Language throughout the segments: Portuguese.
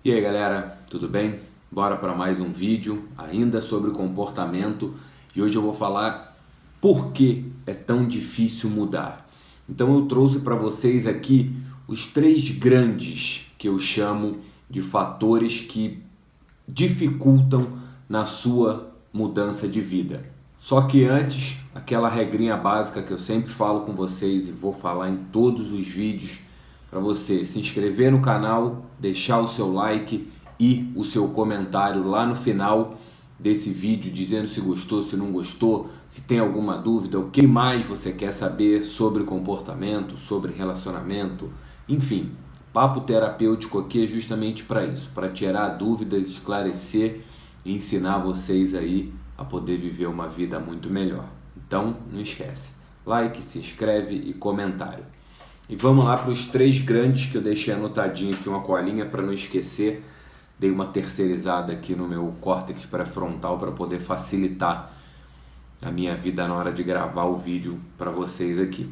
E aí galera, tudo bem? Bora para mais um vídeo ainda sobre comportamento e hoje eu vou falar por que é tão difícil mudar. Então eu trouxe para vocês aqui os 3 grandes que eu chamo de fatores que dificultam na sua mudança de vida. Só que antes, aquela regrinha básica que eu sempre falo com vocês e vou falar em todos os vídeos, para você se inscrever no canal, deixar o seu like e o seu comentário lá no final desse vídeo dizendo se gostou, se não gostou, se tem alguma dúvida, o que mais você quer saber sobre comportamento, sobre relacionamento, enfim, papo terapêutico aqui é justamente para isso, para tirar dúvidas, esclarecer e ensinar vocês aí a poder viver uma vida muito melhor. Então, não esquece, like, se inscreve e comentário. E vamos lá para os 3 grandes que eu deixei anotadinho aqui, uma colinha para não esquecer. Dei uma terceirizada aqui no meu córtex pré-frontal para poder facilitar a minha vida na hora de gravar o vídeo para vocês aqui.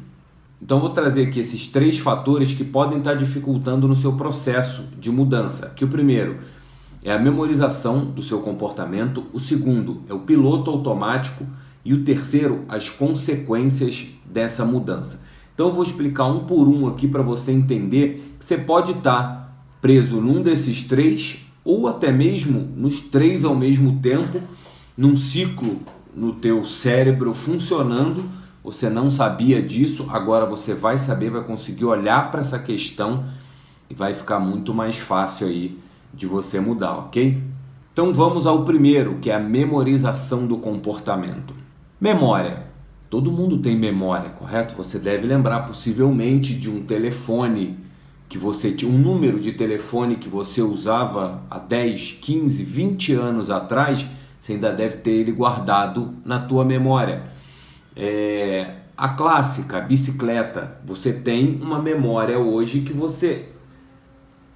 Então vou trazer aqui esses 3 fatores que podem estar dificultando no seu processo de mudança. Que o primeiro é a memorização do seu comportamento, o segundo é o piloto automático e o terceiro, as consequências dessa mudança. Então eu vou explicar um por um aqui para você entender que você pode estar preso num desses 3 ou até mesmo nos 3 ao mesmo tempo, num ciclo no teu cérebro funcionando. Você não sabia disso, agora você vai saber, vai conseguir olhar para essa questão e vai ficar muito mais fácil aí de você mudar, ok? Então vamos ao primeiro, que é a memorização do comportamento. Memória. Todo mundo tem memória, correto? Você deve lembrar possivelmente de um telefone que você tinha, um número de telefone que você usava há 10, 15, 20 anos atrás, você ainda deve ter ele guardado na tua memória. A clássica, a bicicleta, você tem uma memória hoje que você...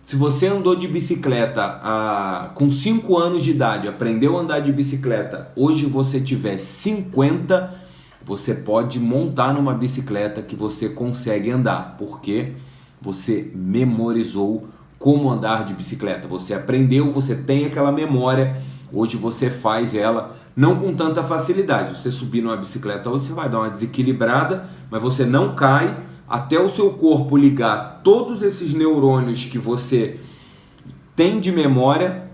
Se você andou de bicicleta com 5 anos de idade, aprendeu a andar de bicicleta, hoje você tiver 50, você pode montar numa bicicleta que você consegue andar, porque você memorizou como andar de bicicleta. Você aprendeu, você tem aquela memória, hoje você faz ela, não com tanta facilidade. Você subir numa bicicleta hoje, você vai dar uma desequilibrada, mas você não cai, até o seu corpo ligar todos esses neurônios que você tem de memória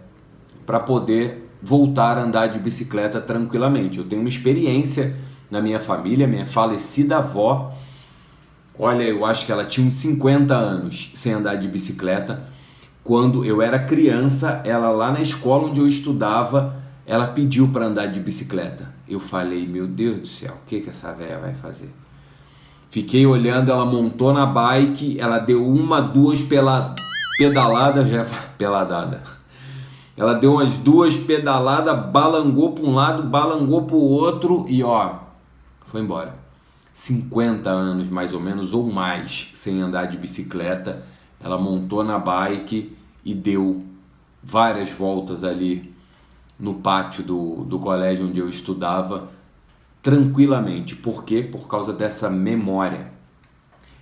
para poder voltar a andar de bicicleta tranquilamente. Eu tenho uma experiência na minha família, minha falecida avó, olha, eu acho que ela tinha uns 50 anos sem andar de bicicleta. Quando eu era criança, ela lá na escola onde eu estudava, ela pediu para andar de bicicleta. Eu falei, meu Deus do céu, o que essa velha vai fazer? Fiquei olhando, ela montou na bike, ela deu 1, 2 pedaladas, já peladada. Ela deu umas 2 pedaladas, balangou para um lado, balangou para o outro e ó, foi embora. 50 anos mais ou menos ou mais sem andar de bicicleta, ela montou na bike e deu várias voltas ali no pátio do colégio onde eu estudava, tranquilamente. Por quê? Por causa dessa memória.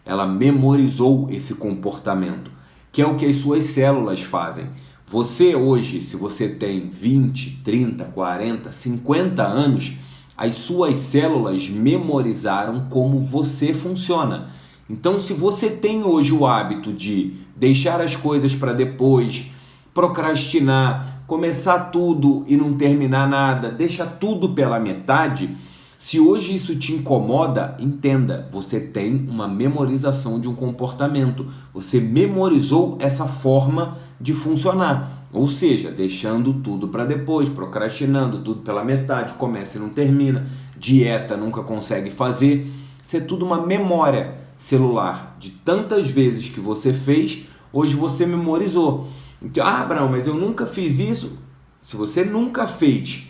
Ela memorizou esse comportamento, que é o que as suas células fazem. Você hoje, se você tem 20, 30, 40, 50 anos, as suas células memorizaram como você funciona. Então, se você tem hoje o hábito de deixar as coisas para depois, procrastinar, começar tudo e não terminar nada, deixa tudo pela metade, se hoje isso te incomoda, entenda, você tem uma memorização de um comportamento. Você memorizou essa forma de funcionar. Ou seja, deixando tudo para depois, procrastinando tudo pela metade, começa e não termina, dieta nunca consegue fazer. Isso é tudo uma memória celular de tantas vezes que você fez, hoje você memorizou. Então, Abraão, mas eu nunca fiz isso. Se você nunca fez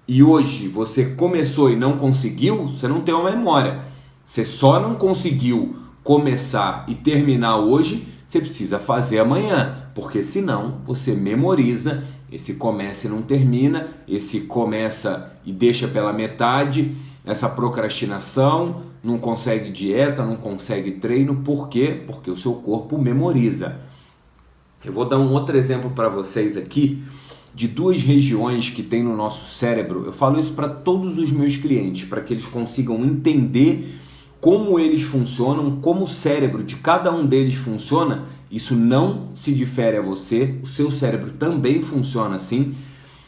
e hoje você começou e não conseguiu, você não tem uma memória. Você só não conseguiu começar e terminar hoje, você precisa fazer amanhã, porque senão você memoriza, esse começa e não termina, esse começa e deixa pela metade, essa procrastinação, não consegue dieta, não consegue treino, por quê? Porque o seu corpo memoriza. Eu vou dar um outro exemplo para vocês aqui de duas regiões que tem no nosso cérebro. Eu falo isso para todos os meus clientes, para que eles consigam entender como eles funcionam, como o cérebro de cada um deles funciona. Isso não se difere a você, o seu cérebro também funciona assim.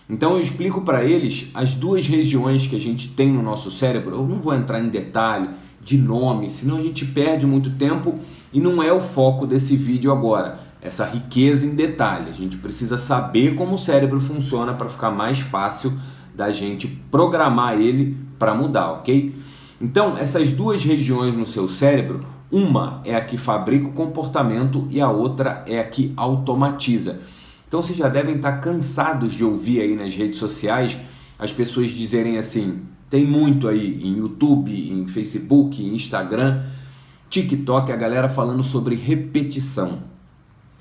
Então eu explico para eles as duas regiões que a gente tem no nosso cérebro. Eu não vou entrar em detalhe de nome, senão a gente perde muito tempo e não é o foco desse vídeo agora. Essa riqueza em detalhe. A gente precisa saber como o cérebro funciona para ficar mais fácil da gente programar ele para mudar, ok? Então, essas duas regiões no seu cérebro, uma é a que fabrica o comportamento e a outra é a que automatiza. Então, vocês já devem estar cansados de ouvir aí nas redes sociais as pessoas dizerem assim, tem muito aí em YouTube, em Facebook, em Instagram, TikTok, a galera falando sobre repetição.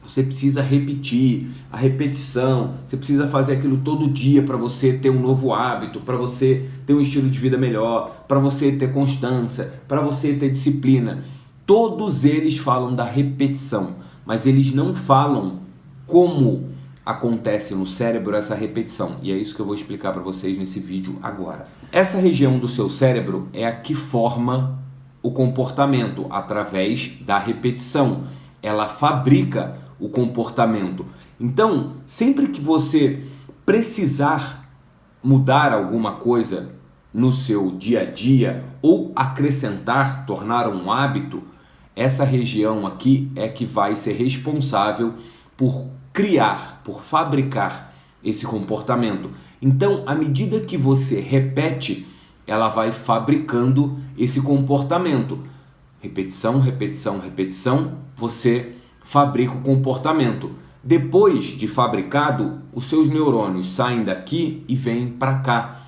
Você precisa repetir, a repetição, você precisa fazer aquilo todo dia para você ter um novo hábito, para você ter um estilo de vida melhor, para você ter constância, para você ter disciplina. Todos eles falam da repetição, mas eles não falam como acontece no cérebro essa repetição. E é isso que eu vou explicar para vocês nesse vídeo agora. Essa região do seu cérebro é a que forma o comportamento através da repetição. Ela fabrica o comportamento. Então, sempre que você precisar mudar alguma coisa no seu dia a dia ou acrescentar, tornar um hábito, essa região aqui é que vai ser responsável por criar, por fabricar esse comportamento. Então, à medida que você repete, ela vai fabricando esse comportamento. Repetição, repetição, repetição, você fabrica o comportamento. Depois de fabricado, os seus neurônios saem daqui e vêm para cá,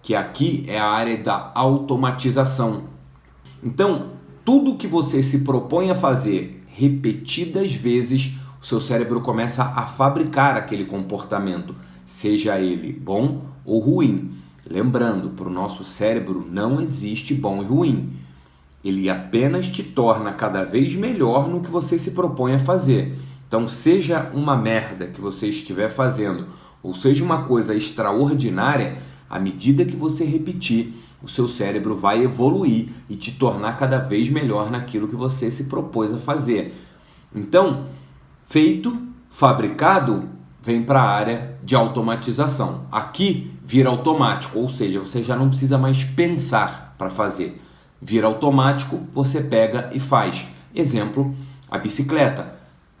que aqui é a área da automatização. Então, tudo que você se propõe a fazer repetidas vezes, o seu cérebro começa a fabricar aquele comportamento, seja ele bom ou ruim. Lembrando, para o nosso cérebro não existe bom e ruim. Ele apenas te torna cada vez melhor no que você se propõe a fazer. Então, seja uma merda que você estiver fazendo, ou seja uma coisa extraordinária, à medida que você repetir, o seu cérebro vai evoluir e te tornar cada vez melhor naquilo que você se propôs a fazer. Então, feito, fabricado, vem para a área de automatização. Aqui vira automático, ou seja, você já não precisa mais pensar para fazer. Vira automático, você pega e faz. Exemplo, a bicicleta.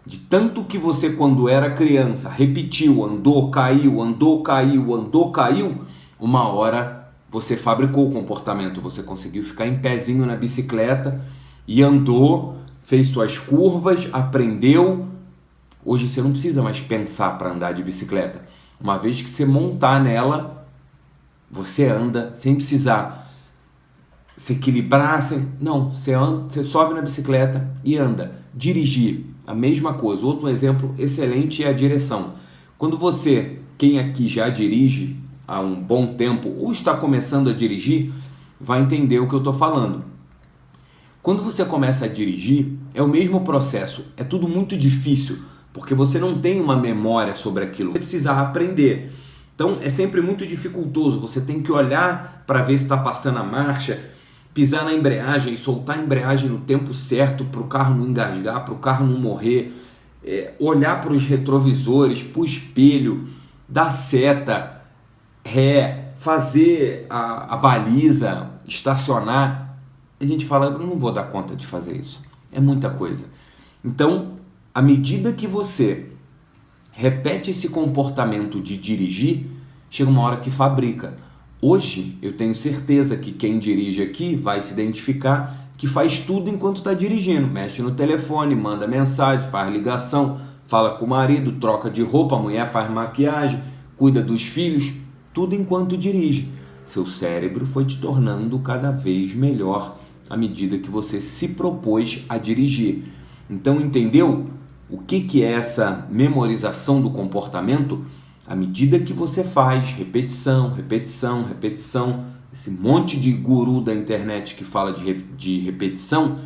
De tanto que você, quando era criança, repetiu, andou, caiu, andou, caiu, andou, caiu, uma hora você fabricou o comportamento, você conseguiu ficar em pezinho na bicicleta e andou, fez suas curvas, aprendeu. Hoje você não precisa mais pensar para andar de bicicleta. Uma vez que você montar nela, você anda sem precisar se equilibrar, não, você sobe na bicicleta e anda. Dirigir, a mesma coisa. Outro exemplo excelente é a direção. Quando você, quem aqui já dirige há um bom tempo ou está começando a dirigir, vai entender o que eu estou falando. Quando você começa a dirigir, é o mesmo processo, é tudo muito difícil, porque você não tem uma memória sobre aquilo, você precisa aprender. Então é sempre muito dificultoso, você tem que olhar para ver se está passando a marcha, pisar na embreagem, soltar a embreagem no tempo certo para o carro não engasgar, para o carro não morrer, olhar para os retrovisores, para o espelho, dar seta, ré, fazer a baliza, estacionar. A gente fala, eu não vou dar conta de fazer isso, é muita coisa. Então, à medida que você repete esse comportamento de dirigir, chega uma hora que fabrica. Hoje, eu tenho certeza que quem dirige aqui vai se identificar que faz tudo enquanto está dirigindo. Mexe no telefone, manda mensagem, faz ligação, fala com o marido, troca de roupa, a mulher faz maquiagem, cuida dos filhos, tudo enquanto dirige. Seu cérebro foi te tornando cada vez melhor à medida que você se propôs a dirigir. Então, entendeu o que é essa memorização do comportamento? À medida que você faz repetição, repetição, repetição, esse monte de guru da internet que fala de repetição,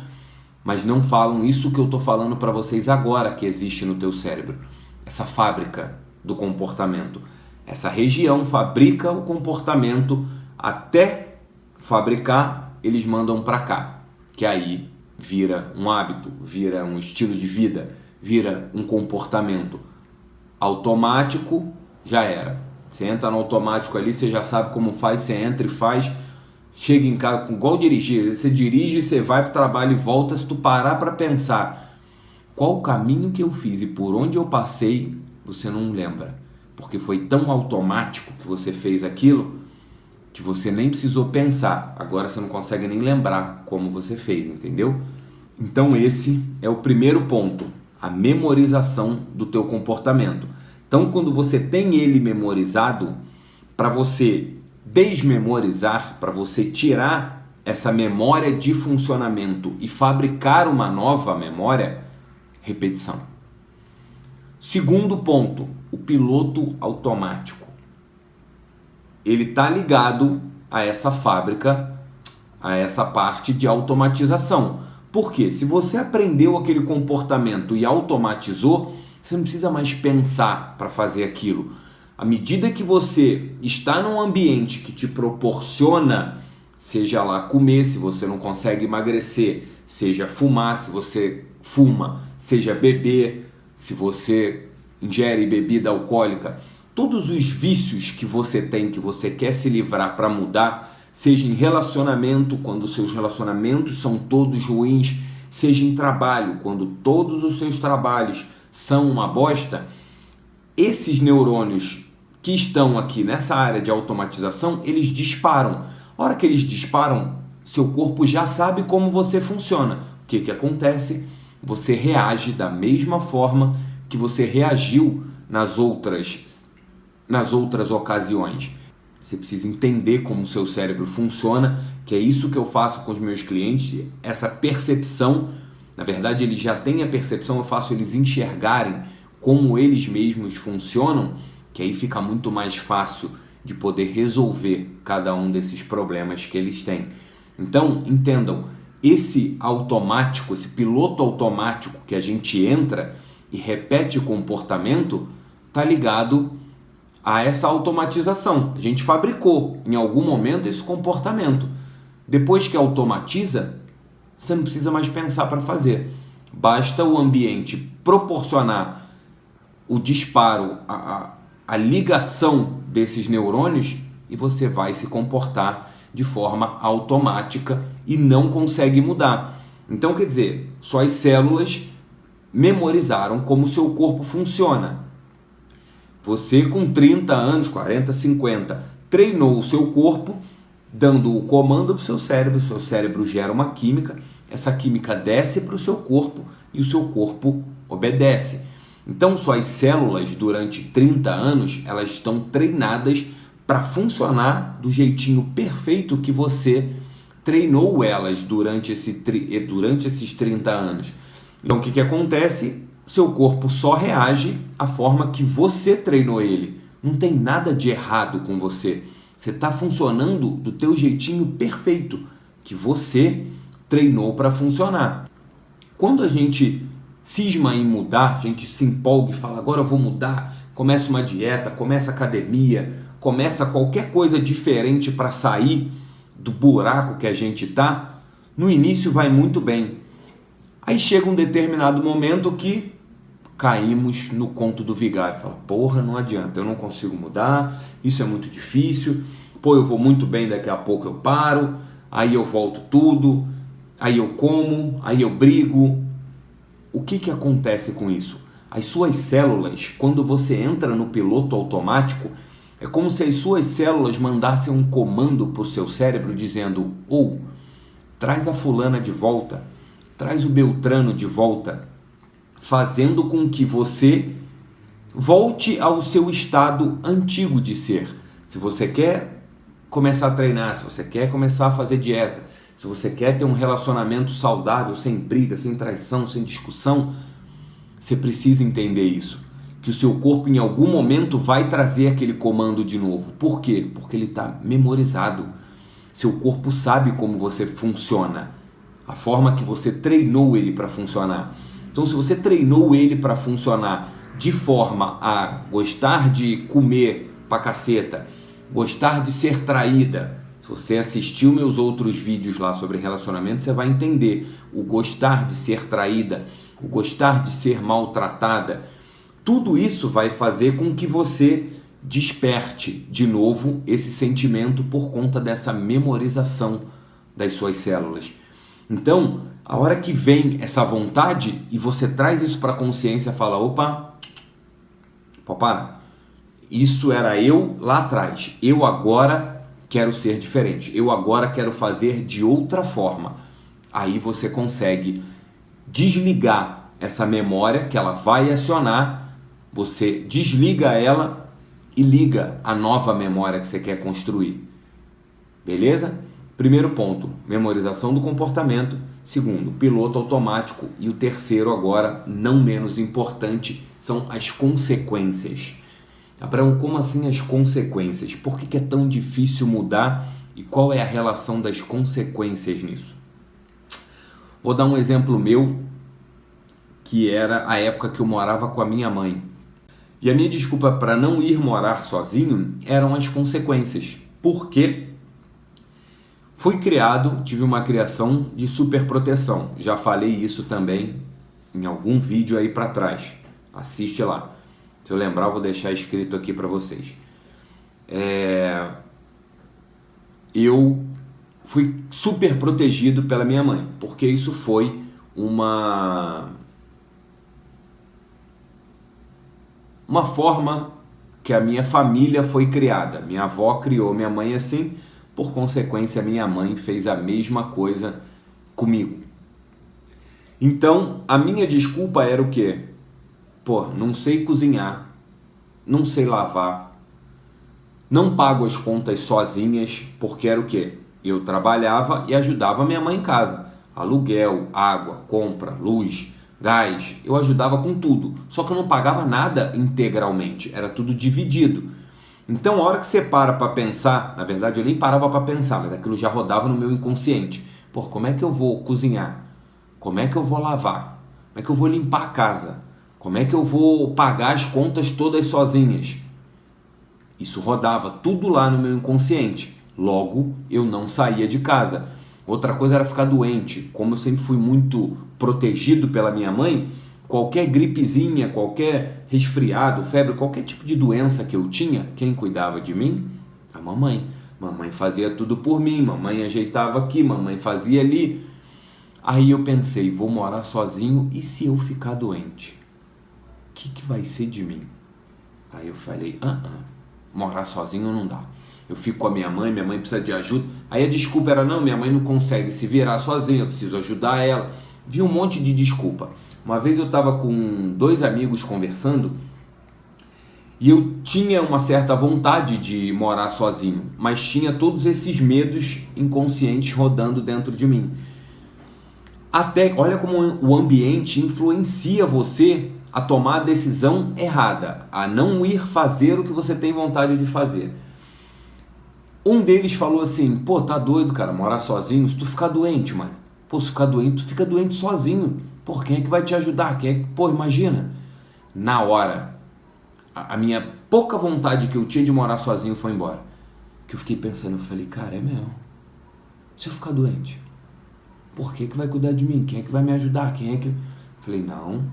mas não falam isso que eu estou falando para vocês agora que existe no teu cérebro. Essa fábrica do comportamento. Essa região fabrica o comportamento, até fabricar, eles mandam para cá, que aí vira um hábito, vira um estilo de vida, vira um comportamento automático, já era. Você entra no automático ali, você já sabe como faz, você entra e faz, chega em casa, igual dirigir, você dirige, você vai para o trabalho e volta. Se tu parar para pensar qual o caminho que eu fiz e por onde eu passei, você não lembra, porque foi tão automático que você fez aquilo que você nem precisou pensar. Agora você não consegue nem lembrar como você fez, entendeu? Então esse é o primeiro ponto, a memorização do teu comportamento. Então quando você tem ele memorizado, para você desmemorizar, para você tirar essa memória de funcionamento e fabricar uma nova memória, repetição. Segundo ponto, o piloto automático. Ele está ligado a essa fábrica, a essa parte de automatização. Porque se você aprendeu aquele comportamento e automatizou, você não precisa mais pensar para fazer aquilo. À medida que você está num ambiente que te proporciona, seja lá comer, se você não consegue emagrecer, seja fumar, se você fuma, seja beber, se você ingere bebida alcoólica, todos os vícios que você tem, que você quer se livrar para mudar, seja em relacionamento, quando seus relacionamentos são todos ruins, seja em trabalho, quando todos os seus trabalhos são uma bosta, esses neurônios que estão aqui nessa área de automatização, eles disparam. A hora que eles disparam, seu corpo já sabe como você funciona. O que acontece? Você reage da mesma forma que você reagiu nas outras ocasiões. Você precisa entender como o seu cérebro funciona, que é isso que eu faço com os meus clientes, essa percepção. Na verdade, eles já têm a percepção, eu faço eles enxergarem como eles mesmos funcionam, que aí fica muito mais fácil de poder resolver cada um desses problemas que eles têm. Então, entendam, esse automático, esse piloto automático que a gente entra e repete o comportamento, está ligado a essa automatização. A gente fabricou em algum momento esse comportamento. Depois que automatiza, você não precisa mais pensar para fazer. Basta o ambiente proporcionar o disparo, a ligação desses neurônios e você vai se comportar de forma automática e não consegue mudar. Então, quer dizer, suas células memorizaram como o seu corpo funciona. Você com 30 anos, 40, 50, treinou o seu corpo dando o comando para o seu cérebro gera uma química, essa química desce para o seu corpo e o seu corpo obedece. Então suas células durante 30 anos, elas estão treinadas para funcionar do jeitinho perfeito que você treinou elas durante esses 30 anos. Então o que acontece? Seu corpo só reage à forma que você treinou ele. Não tem nada de errado com você. Você está funcionando do teu jeitinho perfeito que você treinou para funcionar. Quando a gente cisma em mudar, a gente se empolga e fala, agora eu vou mudar, começa uma dieta, começa academia, começa qualquer coisa diferente para sair do buraco que a gente está, no início vai muito bem. Aí chega um determinado momento que caímos no conto do vigário. Fala, porra, não adianta, eu não consigo mudar, isso é muito difícil, pô, eu vou muito bem, daqui a pouco eu paro, aí eu volto tudo, aí eu como, aí eu brigo. O que acontece com isso? As suas células, quando você entra no piloto automático, é como se as suas células mandassem um comando para o seu cérebro dizendo, traz a fulana de volta, traz o Beltrano de volta, fazendo com que você volte ao seu estado antigo de ser. Se você quer começar a treinar, se você quer começar a fazer dieta, se você quer ter um relacionamento saudável, sem briga, sem traição, sem discussão, você precisa entender isso. Que o seu corpo em algum momento vai trazer aquele comando de novo. Por quê? Porque ele está memorizado. Seu corpo sabe como você funciona. a forma que você treinou ele para funcionar. Então, se você treinou ele para funcionar de forma a gostar de comer pra caceta, gostar de ser traída, se você assistiu meus outros vídeos lá sobre relacionamento, você vai entender o gostar de ser traída, o gostar de ser maltratada. Tudo isso vai fazer com que você desperte de novo esse sentimento por conta dessa memorização das suas células. Então, a hora que vem essa vontade e você traz isso para a consciência, fala, opa, pode parar. Isso era eu lá atrás. Eu agora quero ser diferente. Eu agora quero fazer de outra forma. Aí você consegue desligar essa memória que ela vai acionar. Você desliga ela e liga a nova memória que você quer construir. Beleza? Primeiro ponto, memorização do comportamento. Segundo, piloto automático. E o terceiro agora, não menos importante, são as consequências. Abraão, como assim as consequências? Por que é tão difícil mudar e qual é a relação das consequências nisso? Vou dar um exemplo meu, que era a época que eu morava com a minha mãe. E a minha desculpa para não ir morar sozinho eram as consequências. Porque fui criado, tive uma criação de superproteção. Já falei isso também em algum vídeo aí para trás. Assiste lá. Se eu lembrar, eu vou deixar escrito aqui para vocês. Eu fui super protegido pela minha mãe, porque isso foi uma forma que a minha família foi criada. Minha avó criou minha mãe assim, por consequência, minha mãe fez a mesma coisa comigo. Então, a minha desculpa era o quê? Pô, não sei cozinhar, não sei lavar, não pago as contas sozinhas, porque era o quê? Eu trabalhava e ajudava minha mãe em casa. Aluguel, água, compra, luz, gás, eu ajudava com tudo. Só que eu não pagava nada integralmente, era tudo dividido. Então, a hora que você para pensar, na verdade eu nem parava para pensar, mas aquilo já rodava no meu inconsciente. Pô, como é que eu vou cozinhar? Como é que eu vou lavar? Como é que eu vou limpar a casa? Como é que eu vou pagar as contas todas sozinhas? Isso rodava tudo lá no meu inconsciente. Logo, eu não saía de casa. Outra coisa era ficar doente. Como eu sempre fui muito protegido pela minha mãe, qualquer gripezinha, qualquer resfriado, febre, qualquer tipo de doença que eu tinha, quem cuidava de mim? A mamãe. Mamãe fazia tudo por mim, mamãe ajeitava aqui, mamãe fazia ali. Aí eu pensei, vou morar sozinho e se eu ficar doente? O que vai ser de mim? Aí eu falei, morar sozinho não dá. Eu fico com a minha mãe precisa de ajuda. Aí a desculpa era, não, minha mãe não consegue se virar sozinha, eu preciso ajudar ela. Vi um monte de desculpa. Uma vez eu estava com 2 amigos conversando e eu tinha uma certa vontade de morar sozinho, mas tinha todos esses medos inconscientes rodando dentro de mim. Até, olha como o ambiente influencia você a tomar a decisão errada, a não ir fazer o que você tem vontade de fazer. Um deles falou assim, pô, tá doido, cara, morar sozinho, se tu ficar doente, mano. Pô, se ficar doente, tu fica doente sozinho. Pô, quem é que vai te ajudar? Pô, imagina. Na hora, a minha pouca vontade que eu tinha de morar sozinho foi embora. Que eu fiquei pensando, eu falei, cara, é mesmo. Se eu ficar doente, por que vai cuidar de mim? Quem é que vai me ajudar? Falei, não,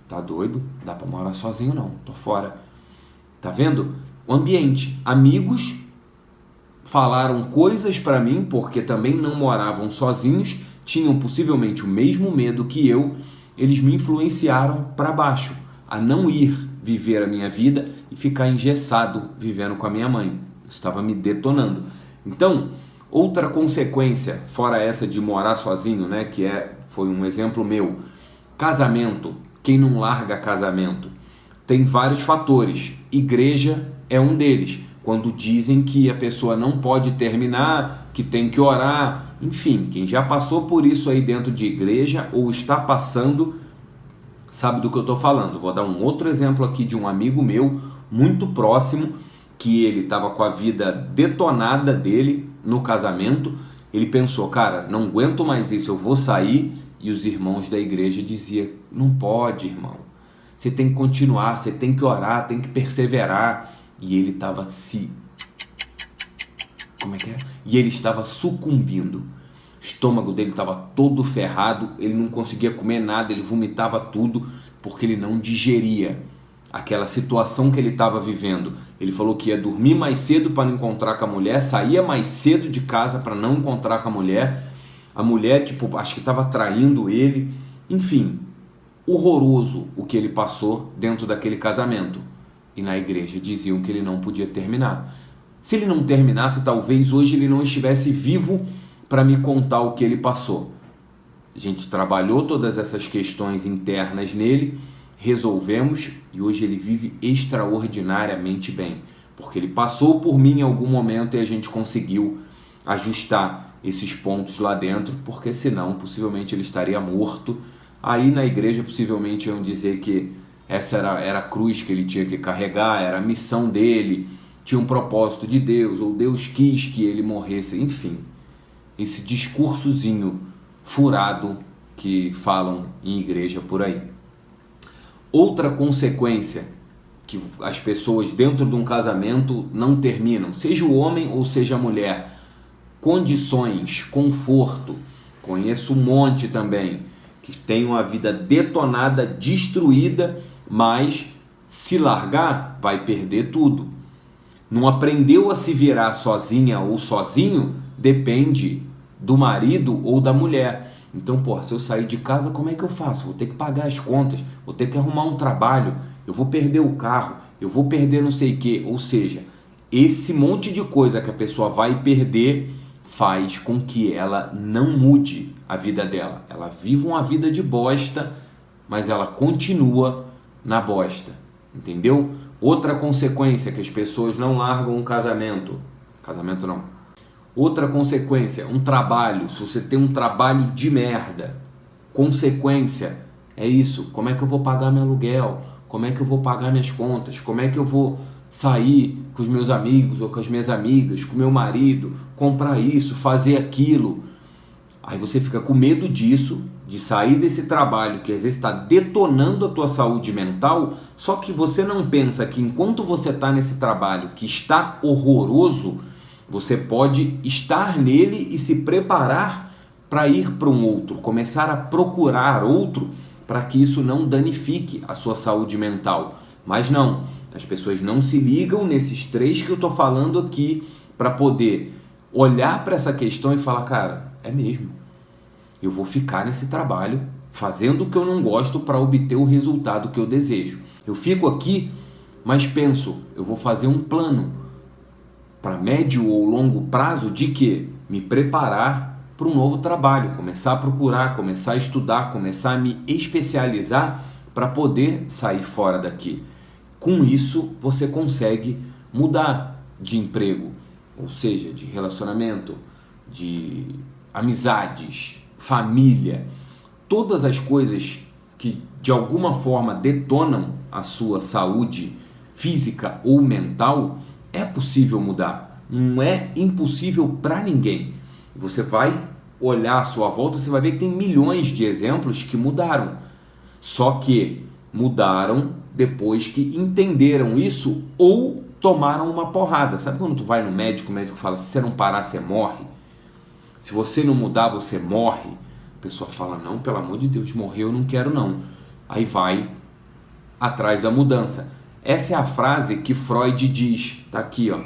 tá doido? Dá pra morar sozinho não, tô fora. Tá vendo? O ambiente, amigos falaram coisas pra mim, porque também não moravam sozinhos, tinham possivelmente o mesmo medo que eu, eles me influenciaram para baixo, a não ir viver a minha vida e ficar engessado vivendo com a minha mãe. Isso estava me detonando. Então, outra consequência, fora essa de morar sozinho, né, foi um exemplo meu, casamento, quem não larga casamento? Tem vários fatores, igreja é um deles, quando dizem que a pessoa não pode terminar, que tem que orar, enfim, quem já passou por isso aí dentro de igreja ou está passando, sabe do que eu estou falando. Vou dar um outro exemplo aqui de um amigo meu, muito próximo, que ele estava com a vida detonada dele no casamento, Ele pensou, cara, não aguento mais isso, eu vou sair. E os irmãos da igreja diziam, não pode, irmão. Você tem que continuar, você tem que orar, tem que perseverar. E ele estava E ele estava sucumbindo. O estômago dele estava todo ferrado, ele não conseguia comer nada, ele vomitava tudo, porque ele não digeria aquela situação que ele estava vivendo. Ele falou que ia dormir mais cedo para não encontrar com a mulher, saía mais cedo de casa para não encontrar com a mulher. A mulher, acho que estava traindo ele. Enfim, horroroso o que ele passou dentro daquele casamento. E na igreja diziam que ele não podia terminar. Se ele não terminasse, talvez hoje ele não estivesse vivo para me contar o que ele passou. A gente trabalhou todas essas questões internas nele, resolvemos e hoje ele vive extraordinariamente bem. Porque ele passou por mim em algum momento e a gente conseguiu ajustar esses pontos lá dentro, porque senão possivelmente ele estaria morto. Aí na igreja possivelmente iam dizer que essa era a cruz que ele tinha que carregar, era a missão dele, tinha um propósito de Deus, ou Deus quis que ele morresse, enfim. Esse discursozinho furado que falam em igreja por aí. Outra consequência que as pessoas dentro de um casamento não terminam, seja o homem ou seja a mulher, condições, conforto. Conheço um monte também que tem uma vida detonada, destruída, mas se largar vai perder tudo. Não aprendeu a se virar sozinha ou sozinho, depende do marido ou da mulher. Então, se eu sair de casa, como é que eu faço? Vou ter que pagar as contas, vou ter que arrumar um trabalho, eu vou perder o carro, eu vou perder não sei o quê. Ou seja, esse monte de coisa que a pessoa vai perder faz com que ela não mude a vida dela. Ela vive uma vida de bosta, mas ela continua na bosta. Entendeu? Outra consequência que as pessoas não largam um casamento. Casamento não. Outra consequência, um trabalho. Se você tem um trabalho de merda, consequência é isso. Como é que eu vou pagar meu aluguel? Como é que eu vou pagar minhas contas? Como é que eu vou sair com os meus amigos ou com as minhas amigas, com meu marido, comprar isso, fazer aquilo? Aí você fica com medo disso, de sair desse trabalho que às vezes está detonando a tua saúde mental, só que você não pensa que enquanto você está nesse trabalho que está horroroso, você pode estar nele e se preparar para ir para um outro, começar a procurar outro para que isso não danifique a sua saúde mental. Mas não, as pessoas não se ligam nesses três que eu estou falando aqui para poder olhar para essa questão e falar, cara, é mesmo, eu vou ficar nesse trabalho fazendo o que eu não gosto para obter o resultado que eu desejo. Eu fico aqui, mas penso, eu vou fazer um plano para médio ou longo prazo de que me preparar para um novo trabalho, começar a procurar, começar a estudar, começar a me especializar para poder sair fora daqui. Com isso, você consegue mudar de emprego, ou seja, de relacionamento, de amizades, família, todas as coisas que de alguma forma detonam a sua saúde física ou mental, é possível mudar. Não é impossível para ninguém. Você vai olhar à sua volta, você vai ver que tem milhões de exemplos que mudaram. Só que mudaram depois que entenderam isso ou tomaram uma porrada. Sabe quando tu vai no médico, o médico fala, se você não parar, você morre? Se você não mudar, você morre? A pessoa fala, não, pelo amor de Deus, morrer eu não quero não. Aí vai atrás da mudança. Essa é a frase que Freud diz. Tá aqui, ó. Eu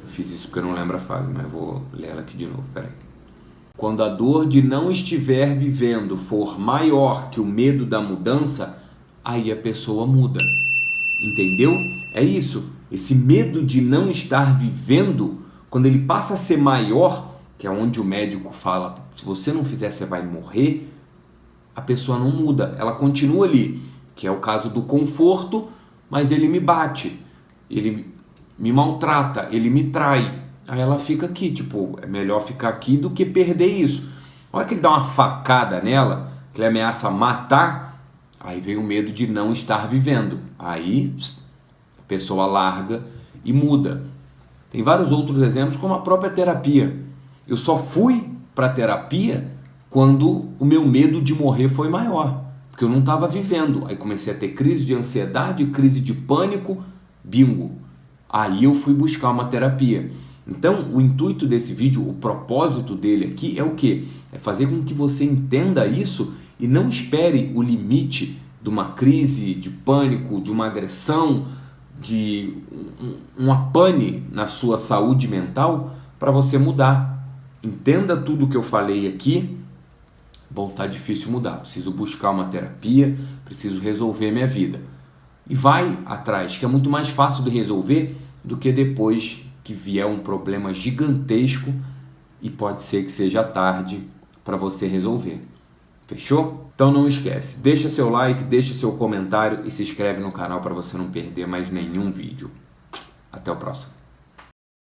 fiz isso porque eu não lembro a frase, mas vou ler ela aqui de novo, peraí. Quando a dor de não estiver vivendo for maior que o medo da mudança, aí a pessoa muda. Entendeu? É isso. Esse medo de não estar vivendo, quando ele passa a ser maior, que é onde o médico fala, se você não fizer, você vai morrer, a pessoa não muda, ela continua ali, que é o caso do conforto, mas ele me bate, ele me maltrata, ele me trai. Aí ela fica aqui, tipo, é melhor ficar aqui do que perder isso. A hora que ele dá uma facada nela, que ele ameaça matar, aí vem o medo de não estar vivendo. Aí a pessoa larga e muda. Tem vários outros exemplos, como a própria terapia. Eu só fui para a terapia quando o meu medo de morrer foi maior, porque eu não estava vivendo. Aí comecei a ter crise de ansiedade, crise de pânico, bingo. Aí eu fui buscar uma terapia. Então, o intuito desse vídeo, o propósito dele aqui é o quê? É fazer com que você entenda isso e não espere o limite de uma crise de pânico, de uma agressão, de uma pane na sua saúde mental para você mudar. Entenda tudo que eu falei aqui. Bom, tá difícil mudar, preciso buscar uma terapia, preciso resolver minha vida. E vai atrás, que é muito mais fácil de resolver do que depois que vier um problema gigantesco e pode ser que seja tarde para você resolver. Fechou? Então não esquece, deixa seu like, deixa seu comentário e se inscreve no canal para você não perder mais nenhum vídeo. Até o próximo.